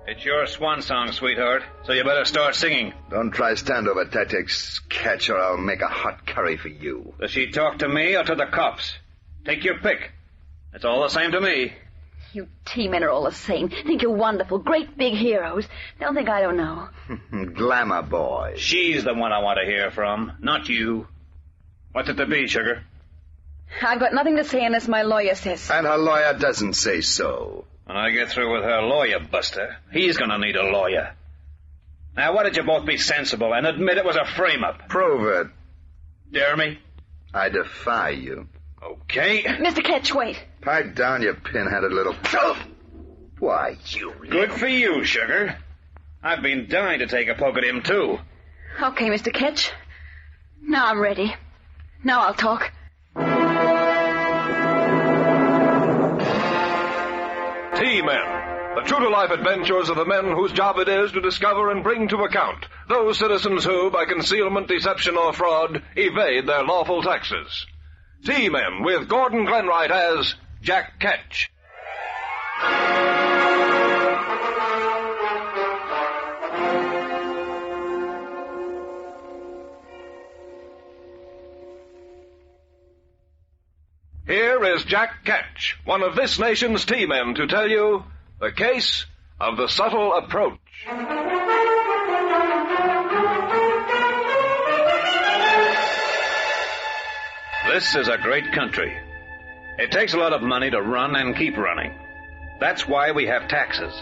It's your swan song, sweetheart, so you better start singing. Don't try standover tactics, Ketch, or I'll make a hot curry for you. Does she talk to me or to the cops? Take your pick. It's all the same to me. You T-men are all the same. Think you're wonderful, great big heroes. Don't think I don't know. Glamour boy. She's the one I want to hear from, not you. What's it to be, sugar? I've got nothing to say unless my lawyer says. And her lawyer doesn't say so. When I get through with her lawyer, Buster, he's going to need a lawyer. Now, why don't you both be sensible and admit it was a frame-up? Prove it. Dare me? I defy you. Okay. Mr. Ketch, wait. Pipe down, you pin-headed little... Why, you... Good for you, sugar. I've been dying to take a poke at him, too. Okay, Mr. Ketch. Now I'm ready. Now I'll talk. T-Men, the true-to-life adventures of the men whose job it is to discover and bring to account those citizens who, by concealment, deception, or fraud, evade their lawful taxes. T-Men, with Gordon Glenwright as Jack Ketch. Here is Jack Ketch, one of this nation's T-Men, to tell you the case of the subtle approach. This is a great country. It takes a lot of money to run and keep running. That's why we have taxes.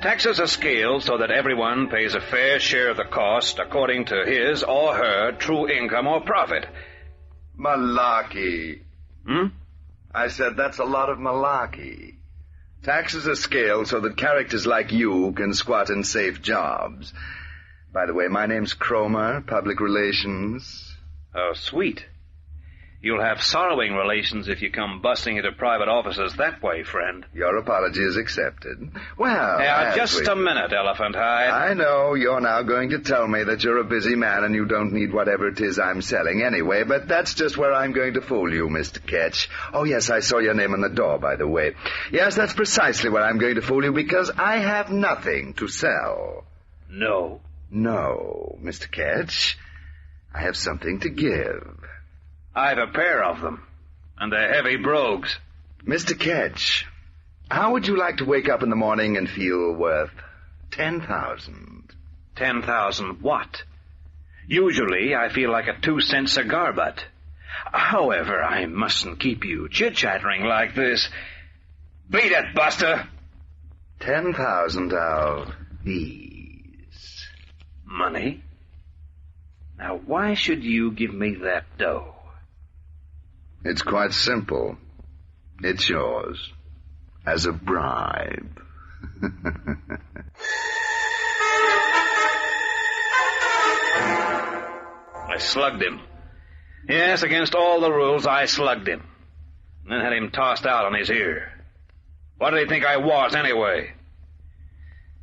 Taxes are scaled so that everyone pays a fair share of the cost according to his or her true income or profit. Malarkey. Hmm? I said that's a lot of malarkey. Taxes are scaled so that characters like you can squat in safe jobs. By the way, my name's Cromer, Public Relations. Oh, sweet. You'll have sorrowing relations if you come busting into private offices that way, friend. Your apology is accepted. Well, now, just a minute, Elephant Hide. I know you're now going to tell me that you're a busy man and you don't need whatever it is I'm selling anyway, but that's just where I'm going to fool you, Mr. Ketch. Oh, yes, I saw your name on the door, by the way. Yes, that's precisely where I'm going to fool you, because I have nothing to sell. No. No, Mr. Ketch. I have something to give. I've a pair of them, and they're heavy brogues. Mr. Ketch, how would you like to wake up in the morning and feel worth 10,000? 10,000 what? Usually I feel like a 2-cent cigar butt. However, I mustn't keep you chit-chattering like this. Beat it, Buster! 10,000 of these. Money? Now, why should you give me that dough? It's quite simple. It's yours. As a bribe. I slugged him. Yes, against all the rules, I slugged him. And then had him tossed out on his ear. What did he think I was, anyway?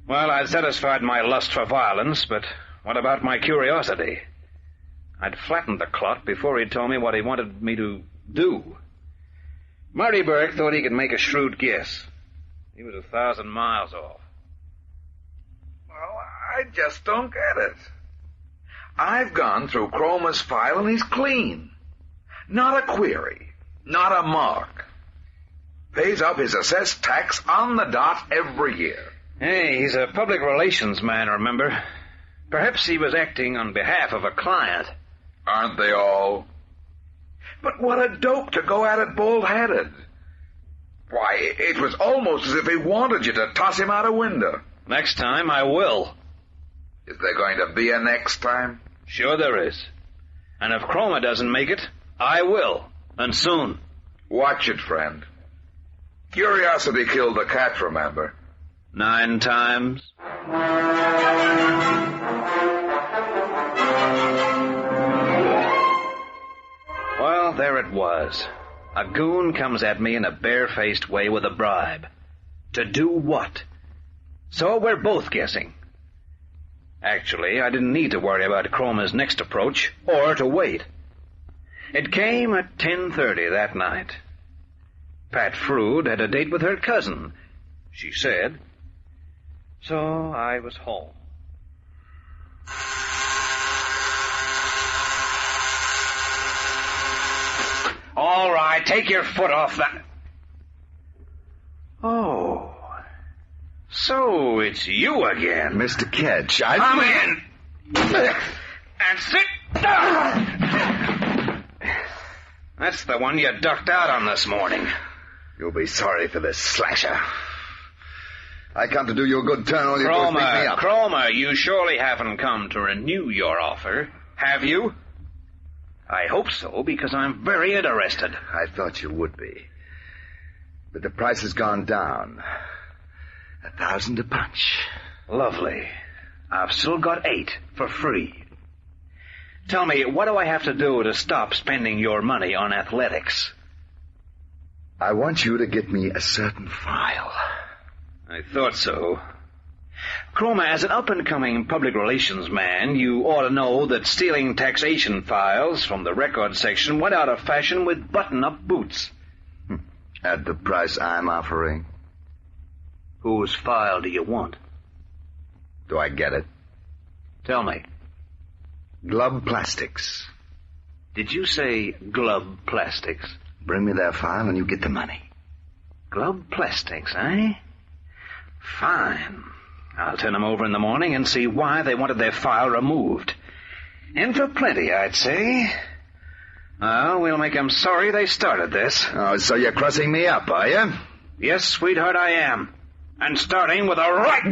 Well, I'd satisfied my lust for violence, but what about my curiosity? I'd flattened the clot before he'd told me what he wanted me to do. Marty Burke thought he could make a shrewd guess. He was 1,000 miles off. Well, I just don't get it. I've gone through Cromer's file and he's clean. Not a query. Not a mark. Pays up his assessed tax on the dot every year. Hey, he's a public relations man, remember? Perhaps he was acting on behalf of a client. Aren't they all? But what a dope to go at it bald-headed. Why, it was almost as if he wanted you to toss him out a window. Next time, I will. Is there going to be a next time? Sure there is. And if Cromer doesn't make it, I will. And soon. Watch it, friend. Curiosity killed the cat, remember? 9 times. Well, there it was. A goon comes at me in a bare-faced way with a bribe. To do what? So we're both guessing. Actually, I didn't need to worry about Cromer's next approach, or to wait. It came at 10:30 that night. Pat Frood had a date with her cousin, she said. So I was home. All right, take your foot off that. Oh, so it's you again. Mr. Ketch, Come in. And sit down. That's the one you ducked out on this morning. You'll be sorry for this slasher. I come to do you a good turn, all you do is beat me up. Cromer, you surely haven't come to renew your offer, have you? I hope so, because I'm very interested. I thought you would be. But the price has gone down. 1,000 a punch. Lovely. I've still got 8 for free. Tell me, what do I have to do to stop spending your money on athletics? I want you to get me a certain file. I thought so. Cromer, as an up-and-coming public relations man, you ought to know that stealing taxation files from the record section went out of fashion with button-up boots. At the price I'm offering. Whose file do you want? Do I get it? Tell me. Glove Plastics. Did you say Glove Plastics? Bring me their file and you get the money. Glove Plastics, eh? Fine. I'll turn them over in the morning and see why they wanted their file removed. In for plenty, I'd say. Well, we'll make them sorry they started this. Oh, so you're crossing me up, are you? Yes, sweetheart, I am. And starting with a right...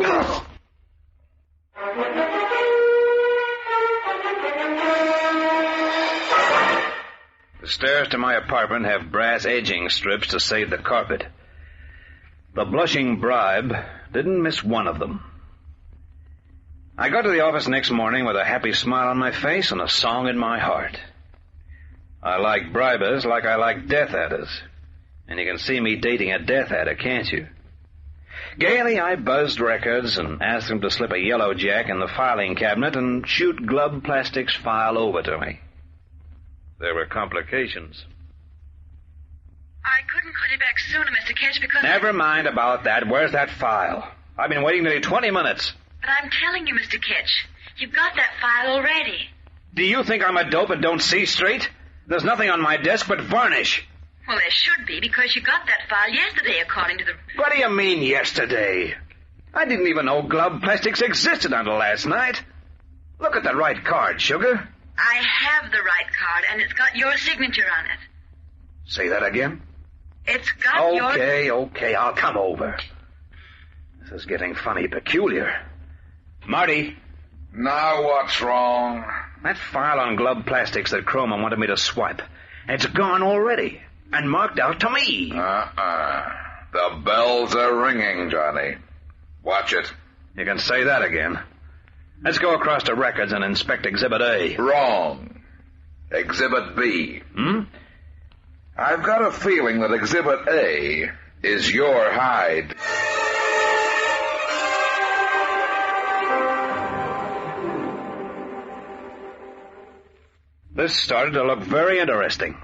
The stairs to my apartment have brass edging strips to save the carpet. The blushing bribe didn't miss one of them. I got to the office next morning with a happy smile on my face and a song in my heart. I like bribers like I like Death Adders. And you can see me dating a Death Adder, can't you? Gaily, I buzzed records and asked them to slip a yellow jack in the filing cabinet and shoot Glove Plastics' file over to me. There were complications. I couldn't call you back sooner, Mr. Ketch, because... Never mind about that. Where's that file? I've been waiting nearly 20 minutes. But I'm telling you, Mr. Ketch, you've got that file already. Do you think I'm a dope and don't see straight? There's nothing on my desk but varnish. Well, there should be, because you got that file yesterday, according to the... What do you mean, yesterday? I didn't even know Glove Plastics existed until last night. Look at the right card, sugar. I have the right card, and it's got your signature on it. Say that again? It's got your... Okay, I'll come over. This is getting funny peculiar. Marty. Now what's wrong? That file on Glove Plastics that Cromer wanted me to swipe. It's gone already, and marked out to me. The bells are ringing, Johnny. Watch it. You can say that again. Let's go across to records and inspect Exhibit A. Wrong. Exhibit B. I've got a feeling that Exhibit A is your hide. This started to look very interesting.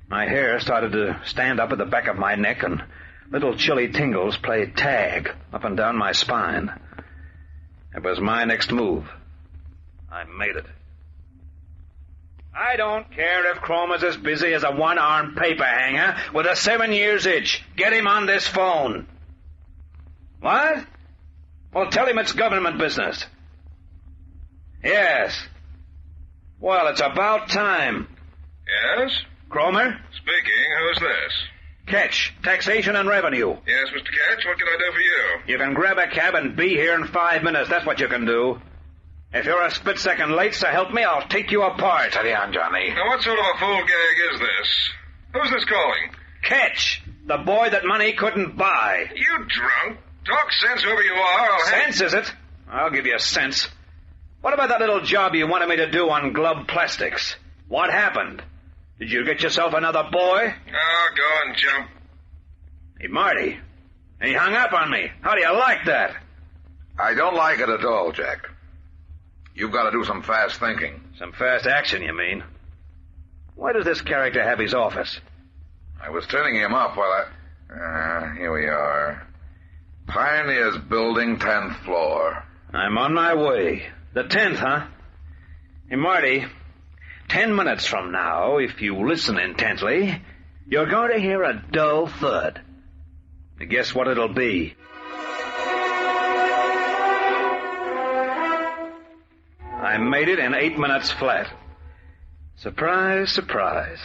My hair started to stand up at the back of my neck, and little chilly tingles played tag up and down my spine. It was my next move. I made it. I don't care if Cromer's as busy as a one-armed paper hanger with a 7-year itch. Get him on this phone. What? Well, tell him it's government business. Yes. Well, it's about time. Yes? Cromer? Speaking. Who's this? Ketch, Taxation and Revenue. Yes, Mr. Ketch, what can I do for you? You can grab a cab and be here in 5 minutes. That's what you can do. If you're a split second late, so help me, I'll take you apart. Steady on, Johnny. Now, what sort of a fool gag is this? Who's this calling? Ketch, the boy that money couldn't buy. You drunk? Talk sense, whoever you are. Sense, is it? I'll give you sense. What about that little job you wanted me to do on Glove Plastics? What happened? Did you get yourself another boy? Oh, go and jump. Hey, Marty. He hung up on me. How do you like that? I don't like it at all, Jack. You've got to do some fast thinking. Some fast action, you mean? Why does this character have his office? I was turning him up while here we are. Pioneers Building, 10th floor. I'm on my way. The 10th, huh? Hey, Marty, 10 minutes from now, if you listen intently, you're going to hear a dull thud. Guess what it'll be? I made it in 8 minutes flat. Surprise, surprise.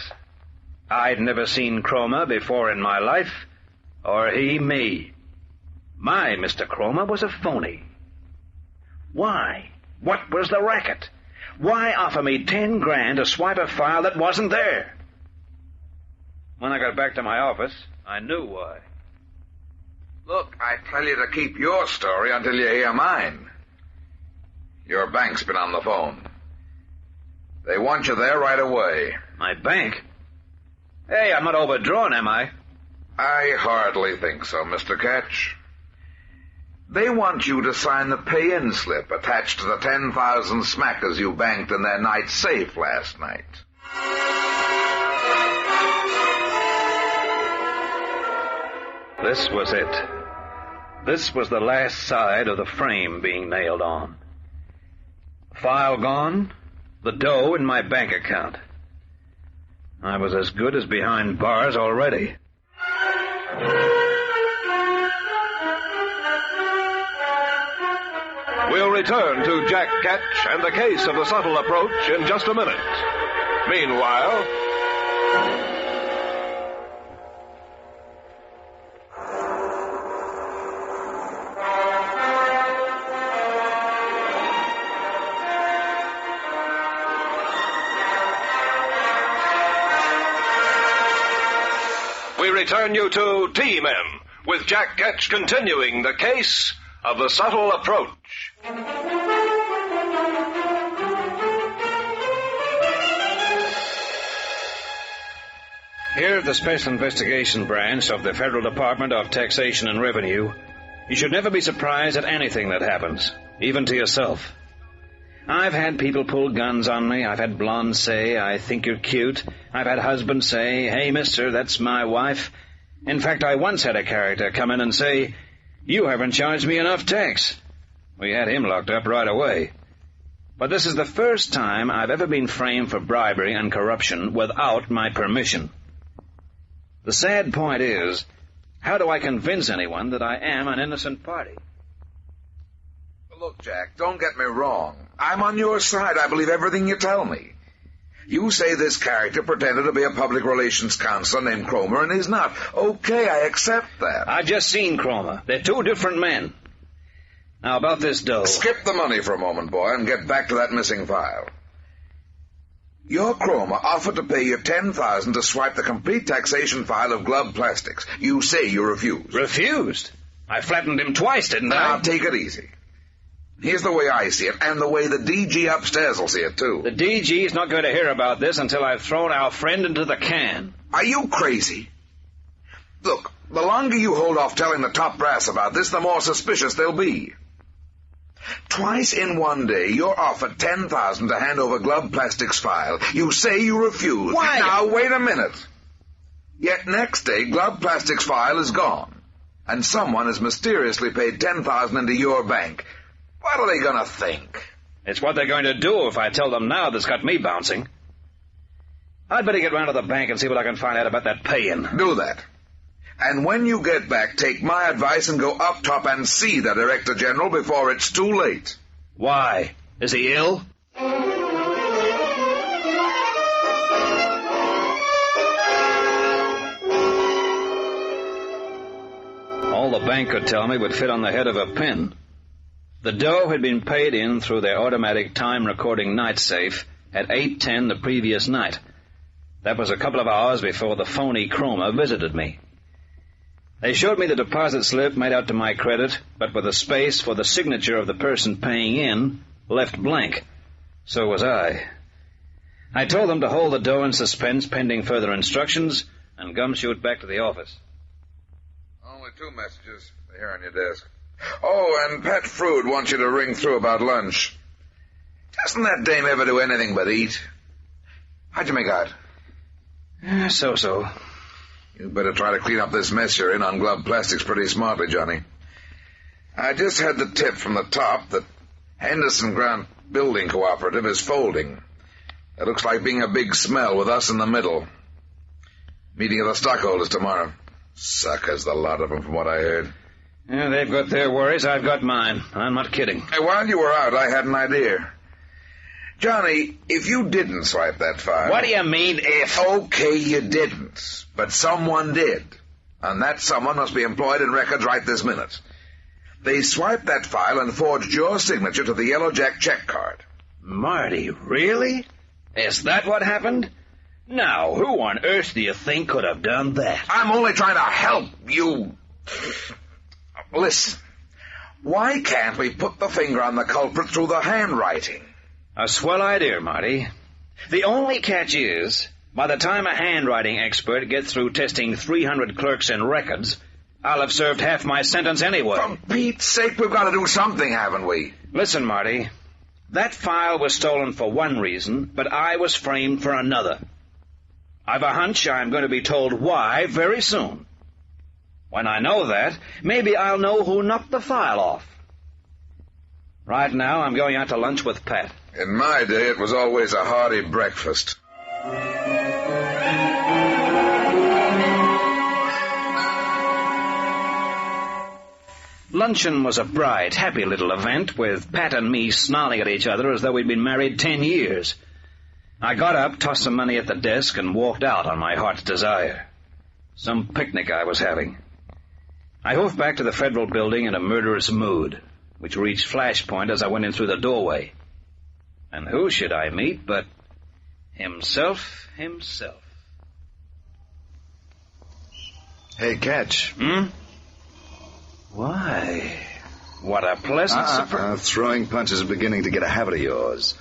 I'd never seen Cromer before in my life, or he me. My Mr. Cromer was a phony. Why? What was the racket? Why offer me 10 grand to swipe a file that wasn't there? When I got back to my office, I knew why. Look, I tell you to keep your story until you hear mine. Your bank's been on the phone. They want you there right away. My bank? Hey, I'm not overdrawn, am I? I hardly think so, Mr. Ketch. They want you to sign the pay-in slip attached to the 10,000 smackers you banked in their night safe last night. This was it. This was the last side of the frame being nailed on. The file gone, the dough in my bank account. I was as good as behind bars already. We'll return to Jack Ketch and the case of the subtle approach in just a minute. Meanwhile... we return you to T-Men, with Jack Ketch continuing the case of the subtle approach. Here at the Special Investigation Branch of the Federal Department of Taxation and Revenue, you should never be surprised at anything that happens, even to yourself. I've had people pull guns on me. I've had blondes say, "I think you're cute." I've had husbands say, "Hey, mister, that's my wife." In fact, I once had a character come in and say, "You haven't charged me enough tax." We had him locked up right away. But this is the first time I've ever been framed for bribery and corruption without my permission. The sad point is, how do I convince anyone that I am an innocent party? Look, Jack, don't get me wrong. I'm on your side. I believe everything you tell me. You say this character pretended to be a public relations counselor named Cromer, and he's not. Okay, I accept that. I've just seen Cromer. They're two different men. Now, about this dough... Skip the money for a moment, boy, and get back to that missing file. Your Cromer offered to pay you $10,000 to swipe the complete taxation file of Glove Plastics. You say you refused. Refused? I flattened him twice, didn't I? Now, take it easy. Here's the way I see it, and the way the DG upstairs will see it, too. The DG's not going to hear about this until I've thrown our friend into the can. Are you crazy? Look, the longer you hold off telling the top brass about this, the more suspicious they'll be. Twice in one day, you're offered $10,000 to hand over Glove Plastics' file. You say you refuse. Why? Now, wait a minute. Yet next day, Glove Plastics' file is gone, and someone has mysteriously paid $10,000 into your bank. What are they going to think? It's what they're going to do if I tell them now that's got me bouncing. I'd better get round to the bank and see what I can find out about that pay-in. Do that. And when you get back, take my advice and go up top and see the Director General before it's too late. Why? Is he ill? All the bank could tell me would fit on the head of a pin. The dough had been paid in through their automatic time-recording night safe at 8:10 the previous night. That was a couple of hours before the phony Cromer visited me. They showed me the deposit slip made out to my credit, but with a space for the signature of the person paying in left blank. So was I. I told them to hold the dough in suspense pending further instructions and gumshoe back to the office. Only 2 messages. They're here on your desk. Oh, and Pat Frood wants you to ring through about lunch. Doesn't that dame ever do anything but eat? How'd you make out? So-so. You better try to clean up this mess you're in on Glove Plastics pretty smartly, Johnny. I just had the tip from the top that Henderson Grant Building Cooperative is folding. It looks like being a big smell with us in the middle. Meeting of the stockholders tomorrow. Suckers, the lot of them, from what I heard. Yeah, they've got their worries. I've got mine. I'm not kidding. Hey, while you were out, I had an idea. Johnny, if you didn't swipe that file... What do you mean, if? Okay, you didn't. But someone did. And that someone must be employed in records right this minute. They swiped that file and forged your signature to the Yellow Jack check card. Marty, really? Is that what happened? Now, who on earth do you think could have done that? I'm only trying to help you. Listen, why can't we put the finger on the culprit through the handwriting? A swell idea, Marty. The only catch is, by the time a handwriting expert gets through testing 300 clerks in records, I'll have served half my sentence anyway. For Pete's sake, we've got to do something, haven't we? Listen, Marty. That file was stolen for one reason, but I was framed for another. I've a hunch I'm going to be told why very soon. When I know that, maybe I'll know who knocked the file off. Right now, I'm going out to lunch with Pat. In my day, it was always a hearty breakfast. Luncheon was a bright, happy little event, with Pat and me snarling at each other as though we'd been married 10 years. I got up, tossed some money at the desk, and walked out on my heart's desire. Some picnic I was having. I hoofed back to the Federal Building in a murderous mood, which reached flashpoint as I went in through the doorway. And who should I meet but himself. Hey, Ketch. Why, what a pleasant surprise. Throwing punches is beginning to get a habit of yours.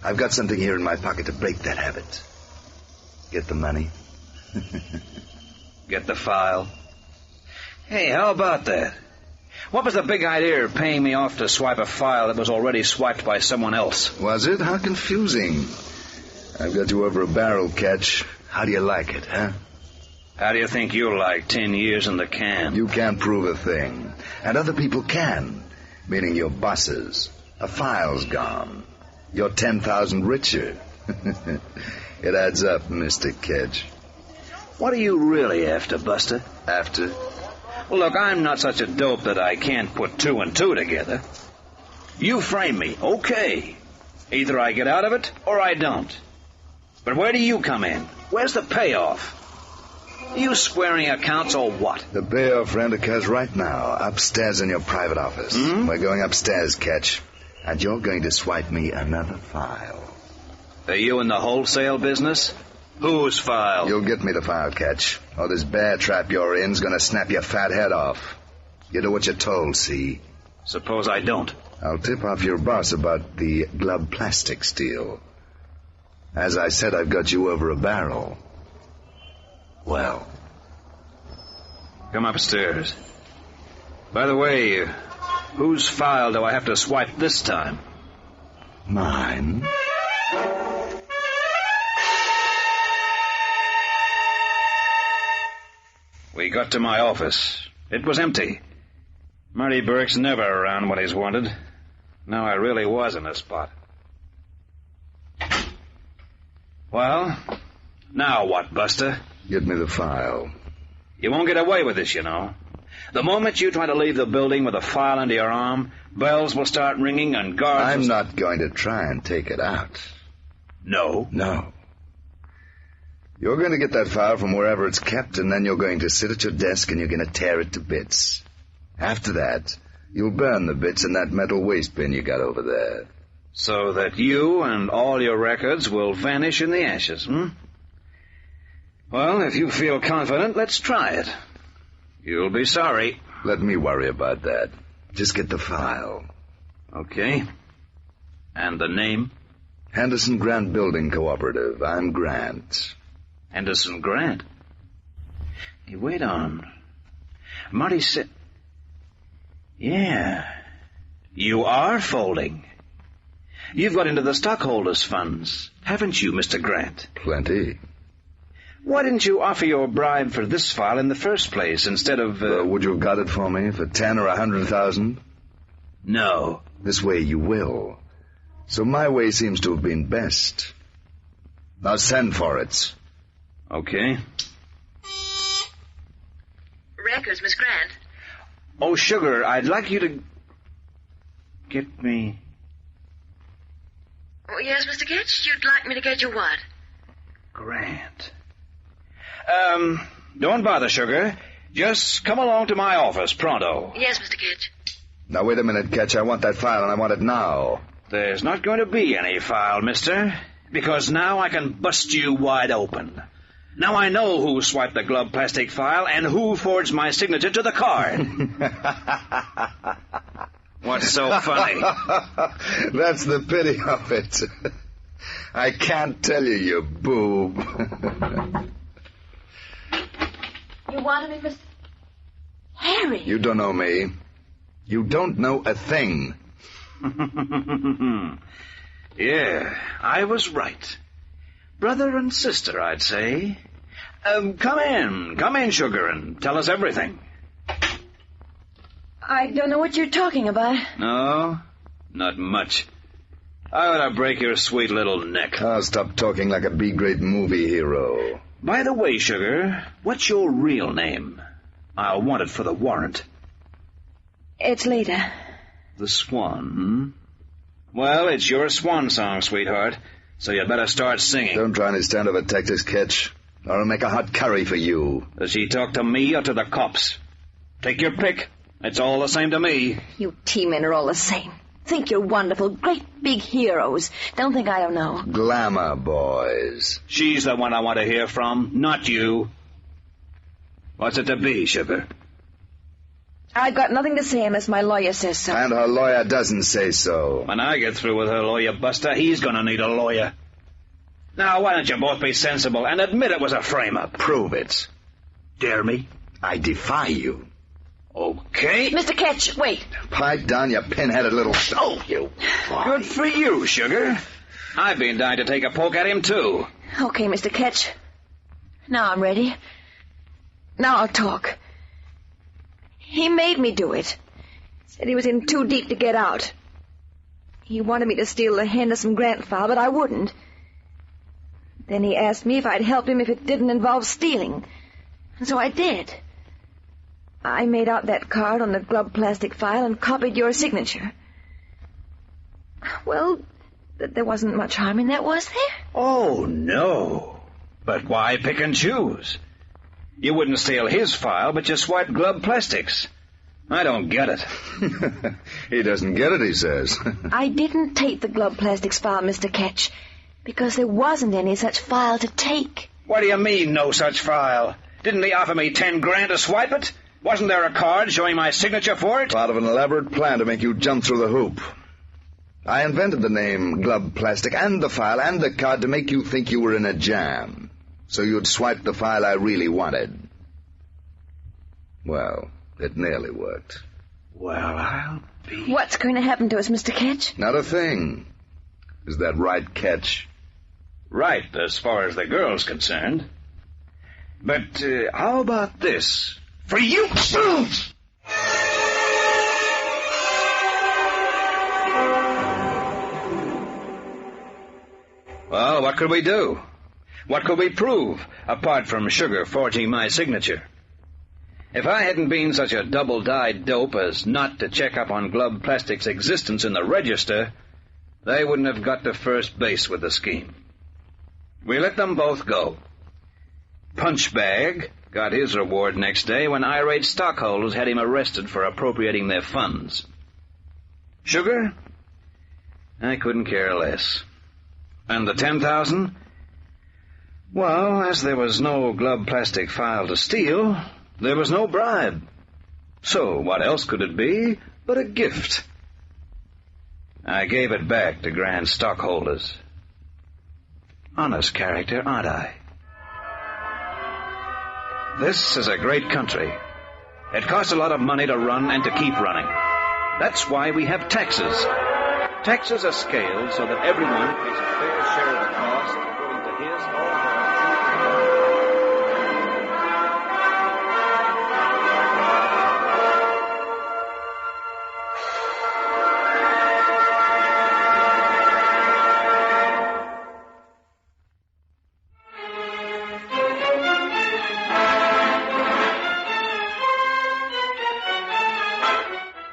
I've got something here in my pocket to break that habit. Get the money? Get the file? Hey, how about that? What was the big idea of paying me off to swipe a file that was already swiped by someone else? Was it? How confusing. I've got you over a barrel, Ketch. How do you like it, huh? How do you think you'll like 10 years in the can? You can't prove a thing. And other people can. Meaning your bosses. A file's gone. You're 10,000 richer. It adds up, Mr. Ketch. What are you really after, Buster? After? Well, look, I'm not such a dope that I can't put 2 and 2 together. You frame me, okay. Either I get out of it, or I don't. But where do you come in? Where's the payoff? Are you squaring accounts or what? The payoff friend occurs right now, upstairs in your private office. We're going upstairs, Ketch. And you're going to swipe me another file. Are you in the wholesale business? Whose file? You'll get me the file, Ketch. Or this bear trap you're in's gonna snap your fat head off. You do what you're told, see? Suppose I don't. I'll tip off your boss about the Glove Plastics deal. As I said, I've got you over a barrel. Well. Come upstairs. By the way, whose file do I have to swipe this time? Mine. We got to my office. It was empty. Marty Burke's never around when he's wanted. Now I really was in a spot. Well, now what, Buster? Get me the file. You won't get away with this, you know. The moment you try to leave the building with a file under your arm, bells will start ringing and guards... I'm not going to try and take it out. No? No. You're going to get that file from wherever it's kept, and then you're going to sit at your desk and you're going to tear it to bits. After that, you'll burn the bits in that metal waste bin you got over there. So that you and all your records will vanish in the ashes, Well, if you feel confident, let's try it. You'll be sorry. Let me worry about that. Just get the file. Okay. And the name? Henderson Grant Building Cooperative. I'm Grant. Henderson Grant? Hey, wait on. Marty said... Yeah. You are folding. You've got into the stockholders' funds, haven't you, Mr. Grant? Plenty. Why didn't you offer your bribe for this file in the first place instead of... Would you have got it for me for 10 or 100,000? No. This way you will. So my way seems to have been best. Now send for it. Okay. Records, Miss Grant. Oh, Sugar, I'd like you to... get me... Oh, yes, Mr. Ketch? You'd like me to get you what? Grant. Don't bother, Sugar. Just come along to my office, pronto. Yes, Mr. Ketch. Now, wait a minute, Ketch. I want that file, and I want it now. There's not going to be any file, mister, because now I can bust you wide open. Now I know who swiped the glove plastic file and who forged my signature to the card. What's so funny? That's the pity of it. I can't tell you, you boob. You wanted me, Miss... Harry. You don't know me. You don't know a thing. Yeah, I was right. Brother and sister, I'd say. Come in, Sugar, and tell us everything. I don't know what you're talking about. No, not much. I ought to break your sweet little neck. Oh, stop talking like a B-grade movie hero. By the way, Sugar, what's your real name? I'll want it for the warrant. It's Leda. The Swan, hmm? Well, it's your swan song, sweetheart, so you better start singing. Don't try any stand-up at Texas, Ketch, or I'll make a hot curry for you. Does she talk to me or to the cops? Take your pick. It's all the same to me. You T-men are all the same. Think you're wonderful, great big heroes. Don't think I don't know. Glamour boys. She's the one I want to hear from, not you. What's it to be, Sugar? I've got nothing to say unless my lawyer says so. And her lawyer doesn't say so. When I get through with her lawyer, Buster, he's gonna need a lawyer. Now, why don't you both be sensible and admit it was a frame-up? Prove it. Dare me? I defy you. Okay. Mr. Ketch, wait. Pipe down, you pin-headed little... Oh, you... Good for you, Sugar. I've been dying to take a poke at him, too. Okay, Mr. Ketch. Now I'm ready. Now I'll talk. He made me do it. Said he was in too deep to get out. He wanted me to steal the Henderson Grant file, but I wouldn't. Then he asked me if I'd help him if it didn't involve stealing. And so I did. I made out that card on the glove plastic file and copied your signature. Well, there wasn't much harm in that, was there? Oh, no. But why pick and choose? You wouldn't steal his file, but you swiped glove plastics. I don't get it. He doesn't get it, he says. I didn't take the glove plastics file, Mr. Ketch, because there wasn't any such file to take. What do you mean, no such file? Didn't he offer me 10 grand to swipe it? Wasn't there a card showing my signature for it? Part of an elaborate plan to make you jump through the hoop. I invented the name glove plastic and the file and the card to make you think you were in a jam. So you'd swipe the file I really wanted. Well, it nearly worked. Well, I'll be... What's going to happen to us, Mr. Ketch? Not a thing. Is that right, Ketch? Right, as far as the girl's concerned. But how about this? For you! Well, what could we do? What could we prove, apart from Sugar forging my signature? If I hadn't been such a double-dyed dope as not to check up on glove plastic's existence in the register, they wouldn't have got to first base with the scheme. We let them both go. Punchbag got his reward next day when irate stockholders had him arrested for appropriating their funds. Sugar? I couldn't care less. And the 10,000? Well, as there was no glove plastic file to steal, there was no bribe. So what else could it be but a gift? I gave it back to grand stockholders. Honest character, aren't I? This is a great country. It costs a lot of money to run and to keep running. That's why we have taxes. Taxes are scaled so that everyone pays a fair share of the cost according to his or her.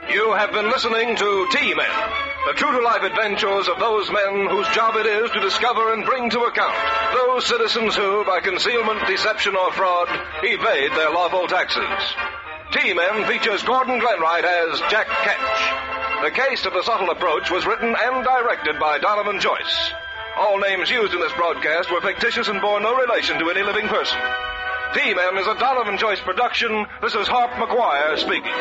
You have been listening to T-Men, the true-to-life adventures of those men whose job it is to discover and bring to account those citizens who, by concealment, deception, or fraud, evade their lawful taxes. T-Men features Gordon Glenwright as Jack Ketch. The case of the subtle approach was written and directed by Donovan Joyce. All names used in this broadcast were fictitious and bore no relation to any living person. T-Men is a Donovan Joyce production. This is Harp McGuire speaking.